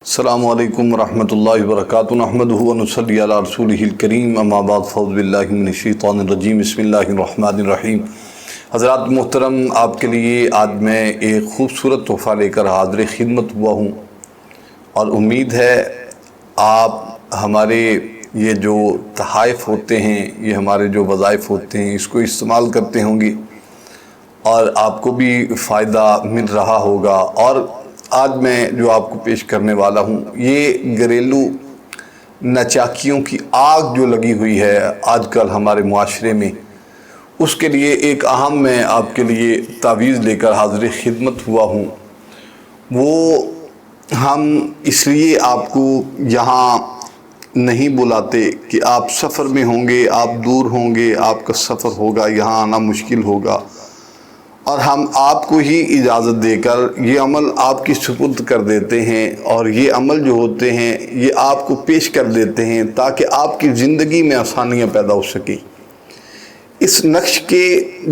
السلام علیکم ورحمۃ اللہ وبرکاتہ نحمدہ ونصلی علی رسولہ الکریم اما بعد فاعوذ باللہ من الشیطان الرجیم بسم اللہ الرحمن الرحیم۔ حضرات محترم، آپ کے لیے آج میں ایک خوبصورت تحفہ لے کر حاضر خدمت ہوا ہوں، اور امید ہے آپ ہمارے یہ جو تحائف ہوتے ہیں، یہ ہمارے جو وظائف ہوتے ہیں، اس کو استعمال کرتے ہوں گے اور آپ کو بھی فائدہ مل رہا ہوگا۔ اور آج میں جو آپ کو پیش کرنے والا ہوں، یہ گھریلو نچاکیوں کی آگ جو لگی ہوئی ہے آج کل ہمارے معاشرے میں، اس کے لیے ایک اہم میں آپ کے لیے تعویذ لے کر حاضر خدمت ہوا ہوں۔ وہ ہم اس لیے آپ کو یہاں نہیں بلاتے کہ آپ سفر میں ہوں گے، آپ دور ہوں گے، آپ کا سفر ہوگا، یہاں آنا مشکل ہوگا، اور ہم آپ کو ہی اجازت دے کر یہ عمل آپ کی سپرد کر دیتے ہیں، اور یہ عمل جو ہوتے ہیں یہ آپ کو پیش کر دیتے ہیں تاکہ آپ کی زندگی میں آسانیاں پیدا ہو سکیں۔ اس نقش کے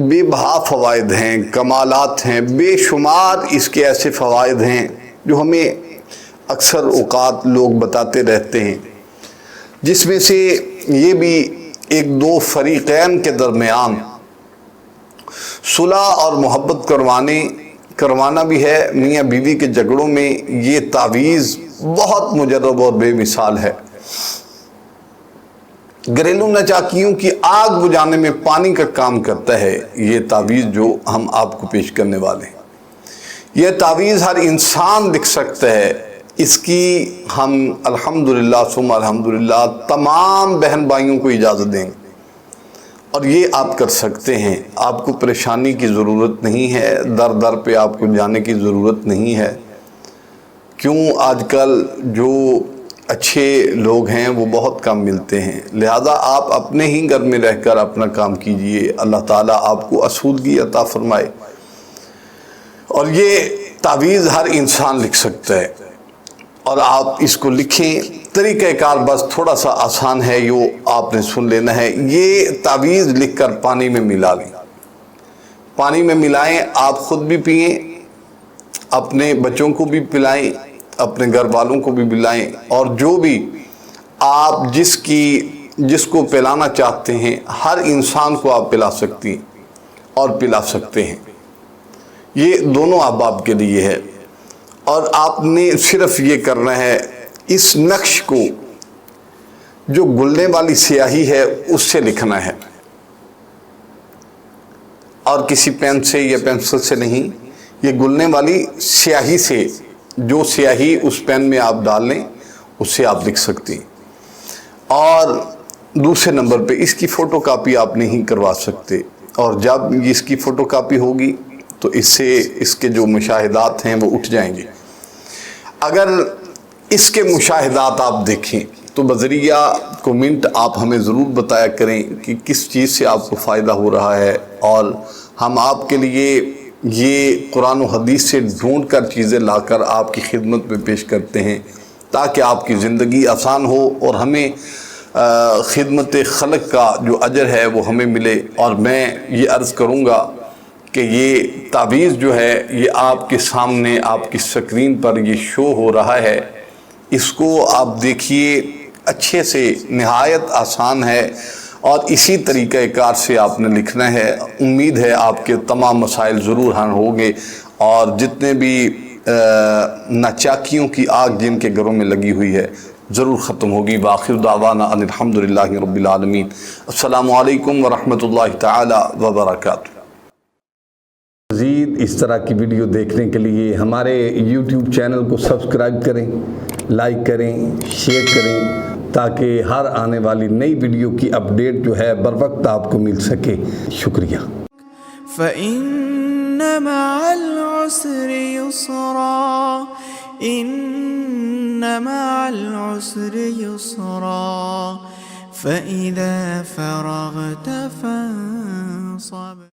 بے بہا فوائد ہیں، کمالات ہیں، بے شمار اس کے ایسے فوائد ہیں جو ہمیں اکثر اوقات لوگ بتاتے رہتے ہیں، جس میں سے یہ بھی ایک دو فریقین کے درمیان صلح اور محبت کروانا بھی ہے۔ میاں بیوی کے جھگڑوں میں یہ تعویذ بہت مجرب اور بے مثال ہے۔ گھریلو نچاکیوں کی آگ بجھانے میں پانی کا کام کرتا ہے یہ تعویذ جو ہم آپ کو پیش کرنے والے ہیں۔ یہ تعویذ ہر انسان لکھ سکتا ہے، اس کی ہم الحمدللہ ثم الحمدللہ تمام بہن بھائیوں کو اجازت دیں گے، اور یہ آپ کر سکتے ہیں۔ آپ کو پریشانی کی ضرورت نہیں ہے، در در پہ آپ کو جانے کی ضرورت نہیں ہے، کیوں آج کل جو اچھے لوگ ہیں وہ بہت کم ملتے ہیں، لہذا آپ اپنے ہی گھر میں رہ کر اپنا کام کیجئے، اللہ تعالیٰ آپ کو آسودگی عطا فرمائے۔ اور یہ تعویذ ہر انسان لکھ سکتا ہے، اور آپ اس کو لکھیں۔ طریقہ کار بس تھوڑا سا آسان ہے، یہ آپ نے سن لینا ہے۔ یہ تعویذ لکھ کر پانی میں ملا لیں، پانی میں ملائیں، آپ خود بھی پئیں، اپنے بچوں کو بھی پلائیں، اپنے گھر والوں کو بھی پلائیں، اور جو بھی آپ جس کو پلانا چاہتے ہیں ہر انسان کو آپ پلا سکتی ہیں اور پلا سکتے ہیں۔ یہ دونوں احباب کے لیے ہے، اور آپ نے صرف یہ کرنا ہے، اس نقش کو جو گلنے والی سیاہی ہے اس سے لکھنا ہے، اور کسی پین سے یا پینسل سے نہیں، یہ گلنے والی سیاہی سے، جو سیاہی اس پین میں آپ ڈال لیں اس سے آپ لکھ سکتے ہیں۔ اور دوسرے نمبر پہ اس کی فوٹو کاپی آپ نہیں کروا سکتے، اور جب اس کی فوٹو کاپی ہوگی تو اس سے اس کے جو مشاہدات ہیں وہ اٹھ جائیں گے۔ اگر اس کے مشاہدات آپ دیکھیں تو بذریعہ کومنٹ آپ ہمیں ضرور بتایا کریں کہ کس چیز سے آپ کو فائدہ ہو رہا ہے، اور ہم آپ کے لیے یہ قرآن و حدیث سے ڈھونڈ کر چیزیں لا کر آپ کی خدمت میں پیش کرتے ہیں تاکہ آپ کی زندگی آسان ہو، اور ہمیں خدمت خلق کا جو اجر ہے وہ ہمیں ملے۔ اور میں یہ عرض کروں گا کہ یہ تعویذ جو ہے یہ آپ کے سامنے آپ کی سکرین پر یہ شو ہو رہا ہے، اس کو آپ دیکھیے، اچھے سے، نہایت آسان ہے، اور اسی طریقہ کار سے آپ نے لکھنا ہے۔ امید ہے آپ کے تمام مسائل ضرور حل ہوں گے، اور جتنے بھی نچاکیوں کی آگ جن کے گھروں میں لگی ہوئی ہے ضرور ختم ہوگی۔ وآخر دعوانا ان الحمدللہ رب العالمین۔ السلام علیکم ورحمۃ اللہ تعالی وبرکاتہ۔ مزید اس طرح کی ویڈیو دیکھنے کے لیے ہمارے یوٹیوب چینل کو سبسکرائب کریں، لائک کریں، شیئر کریں، تاکہ ہر آنے والی نئی ویڈیو کی اپڈیٹ جو ہے بر وقت آپ کو مل سکے۔ شکریہ۔ فَإِنَّ مَعَ الْعُسْرِ يُسْرًا، إِنَّ مَعَ الْعُسْرِ يُسْرًا، فَإِذَا فَرَغْتَ فَانصَبْ۔